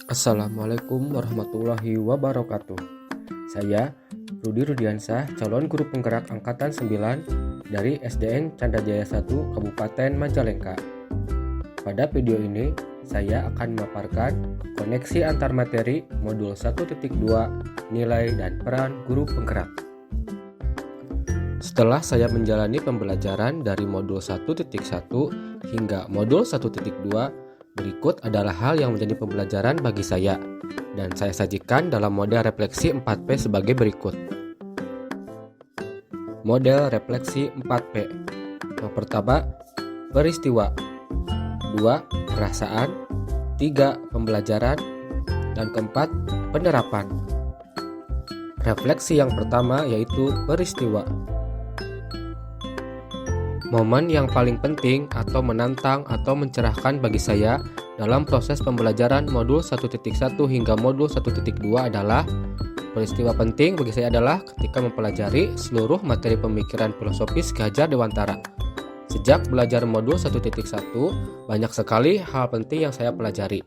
Assalamualaikum warahmatullahi wabarakatuh. Saya Rudi Rudiansah, calon guru penggerak angkatan 9 dari SDN Candajaya 1 Kabupaten Majalengka. Pada video ini, saya akan memaparkan koneksi antar materi modul 1.2 nilai dan peran guru penggerak. Setelah saya menjalani pembelajaran dari modul 1.1 hingga modul 1.2, berikut adalah hal yang menjadi pembelajaran bagi saya, dan saya sajikan dalam model refleksi 4P sebagai berikut. Model refleksi 4P. Yang pertama, peristiwa. 2. Perasaan. 3. Pembelajaran. Dan keempat, penerapan. Refleksi yang pertama yaitu peristiwa. Momen yang paling penting atau menantang atau mencerahkan bagi saya dalam proses pembelajaran modul 1.1 hingga modul 1.2 adalah peristiwa penting bagi saya adalah ketika mempelajari seluruh materi pemikiran filosofis Ki Hajar Dewantara. Sejak belajar modul 1.1, banyak sekali hal penting yang saya pelajari.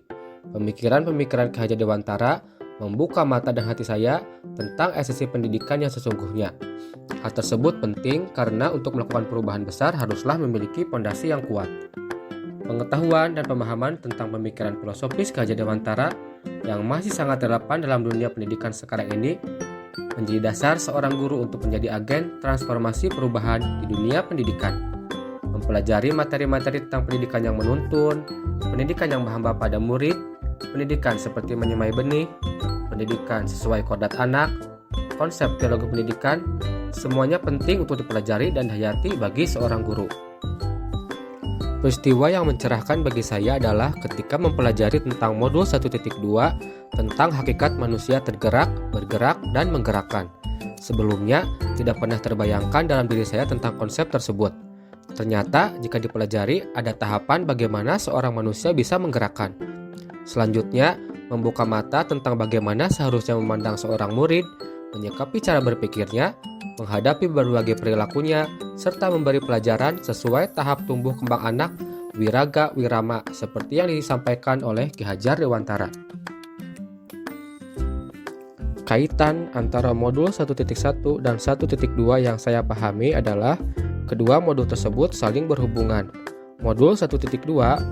Pemikiran-pemikiran Ki Hajar Dewantara membuka mata dan hati saya tentang esensi pendidikan yang sesungguhnya. Hal tersebut penting karena untuk melakukan perubahan besar haruslah memiliki pondasi yang kuat. Pengetahuan dan pemahaman tentang pemikiran filosofis Ki Hajar Dewantara yang masih sangat relevan dalam dunia pendidikan sekarang ini menjadi dasar seorang guru untuk menjadi agen transformasi perubahan di dunia pendidikan. Mempelajari materi-materi tentang pendidikan yang menuntun, pendidikan yang berhamba pada murid, pendidikan seperti menyemai benih, pendidikan sesuai kodrat anak, konsep teologi pendidikan, semuanya penting untuk dipelajari dan dihayati bagi seorang guru. Peristiwa yang mencerahkan bagi saya adalah ketika mempelajari tentang modul 1.2 tentang hakikat manusia tergerak, bergerak, dan menggerakkan. Sebelumnya, tidak pernah terbayangkan dalam diri saya tentang konsep tersebut. Ternyata, jika dipelajari, ada tahapan bagaimana seorang manusia bisa menggerakkan. Selanjutnya, membuka mata tentang bagaimana seharusnya memandang seorang murid, menyikapi cara berpikirnya, menghadapi berbagai perilakunya, serta memberi pelajaran sesuai tahap tumbuh kembang anak wiraga wirama seperti yang disampaikan oleh Ki Hajar Dewantara. Kaitan antara modul 1.1 dan 1.2 yang saya pahami adalah kedua modul tersebut saling berhubungan. Modul 1.2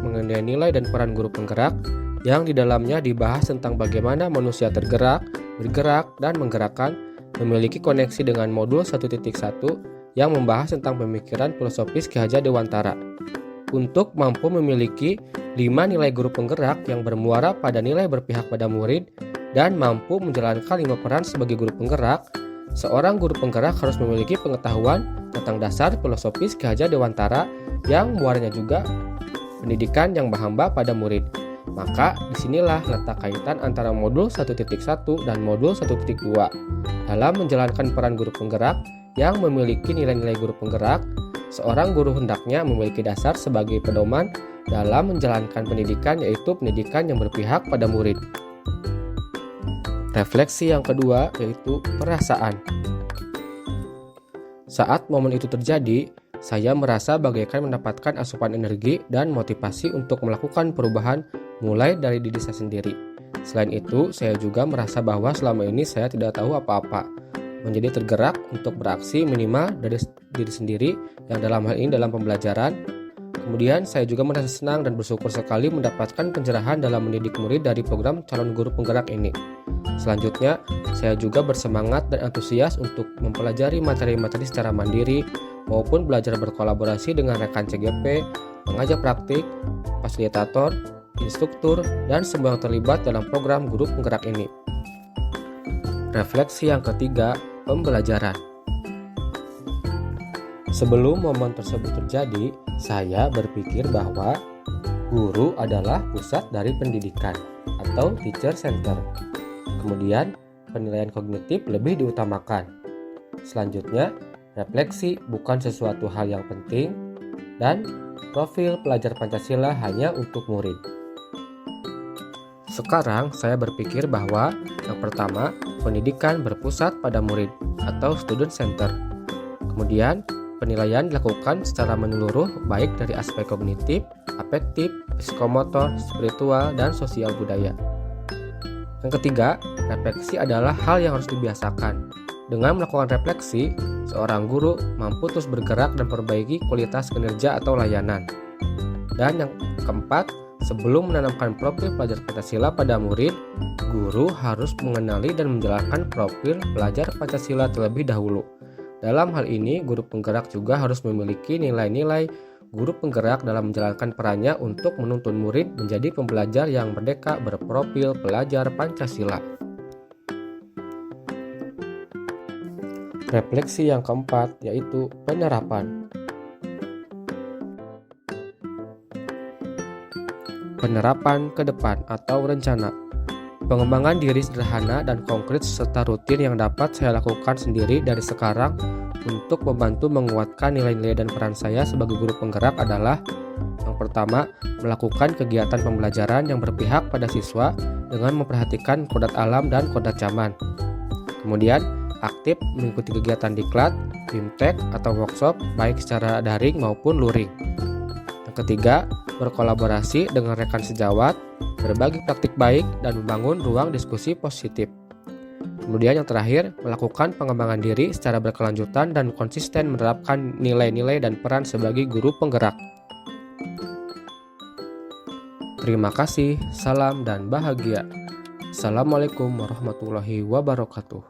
mengenai nilai dan peran guru penggerak yang di dalamnya dibahas tentang bagaimana manusia tergerak, bergerak, dan menggerakkan memiliki koneksi dengan modul 1.1 yang membahas tentang pemikiran filosofis Ki Hajar Dewantara. Untuk mampu memiliki 5 nilai guru penggerak yang bermuara pada nilai berpihak pada murid dan mampu menjalankan 5 peran sebagai guru penggerak, seorang guru penggerak harus memiliki pengetahuan tentang dasar filosofis Ki Hajar Dewantara yang muaranya juga pendidikan yang berhamba pada murid. Maka disinilah letak kaitan antara modul 1.1 dan modul 1.2 dalam menjalankan peran guru penggerak yang memiliki nilai-nilai guru penggerak. Seorang guru hendaknya memiliki dasar sebagai pedoman dalam menjalankan pendidikan, yaitu pendidikan yang berpihak pada murid. Refleksi yang kedua yaitu perasaan. Saat momen itu terjadi, saya merasa bagaikan mendapatkan asupan energi dan motivasi untuk melakukan perubahan mulai dari diri saya sendiri. Selain itu, saya juga merasa bahwa selama ini saya tidak tahu apa-apa. Menjadi tergerak untuk beraksi minimal dari diri sendiri yang dalam hal ini dalam pembelajaran. Kemudian saya juga merasa senang dan bersyukur sekali mendapatkan pencerahan dalam mendidik murid dari program calon guru penggerak ini. Selanjutnya, saya juga bersemangat dan antusias untuk mempelajari materi-materi secara mandiri maupun belajar berkolaborasi dengan rekan CGP, pengajar praktik, fasilitator, instruktur, dan semua yang terlibat dalam program guru penggerak ini. Refleksi yang ketiga, pembelajaran. Sebelum momen tersebut terjadi, saya berpikir bahwa guru adalah pusat dari pendidikan atau teacher center. Kemudian, penilaian kognitif lebih diutamakan. Selanjutnya, refleksi bukan sesuatu hal yang penting, dan profil pelajar Pancasila hanya untuk murid. Sekarang saya berpikir bahwa yang pertama, pendidikan berpusat pada murid atau student center. Kemudian, penilaian dilakukan secara menyeluruh baik dari aspek kognitif, afektif, psikomotor, spiritual, dan sosial budaya. Yang ketiga, refleksi adalah hal yang harus dibiasakan. Dengan melakukan refleksi, seorang guru mampu terus bergerak dan memperbaiki kualitas kinerja atau layanan. Dan yang keempat, sebelum menanamkan profil pelajar Pancasila pada murid, guru harus mengenali dan menjelaskan profil pelajar Pancasila terlebih dahulu. Dalam hal ini, guru penggerak juga harus memiliki nilai-nilai guru penggerak dalam menjalankan perannya untuk menuntun murid menjadi pembelajar yang merdeka berprofil pelajar Pancasila. Refleksi yang keempat yaitu penerapan. Penerapan ke depan atau rencana. Pengembangan diri sederhana dan konkret serta rutin yang dapat saya lakukan sendiri dari sekarang untuk membantu menguatkan nilai-nilai dan peran saya sebagai guru penggerak adalah: yang pertama, melakukan kegiatan pembelajaran yang berpihak pada siswa dengan memperhatikan kodrat alam dan kodrat zaman. Kemudian, aktif mengikuti kegiatan diklat, bimtek, atau workshop baik secara daring maupun luring. Yang ketiga, berkolaborasi dengan rekan sejawat, berbagi praktik baik, dan membangun ruang diskusi positif. Kemudian yang terakhir, melakukan pengembangan diri secara berkelanjutan dan konsisten menerapkan nilai-nilai dan peran sebagai guru penggerak. Terima kasih, salam dan bahagia. Assalamualaikum warahmatullahi wabarakatuh.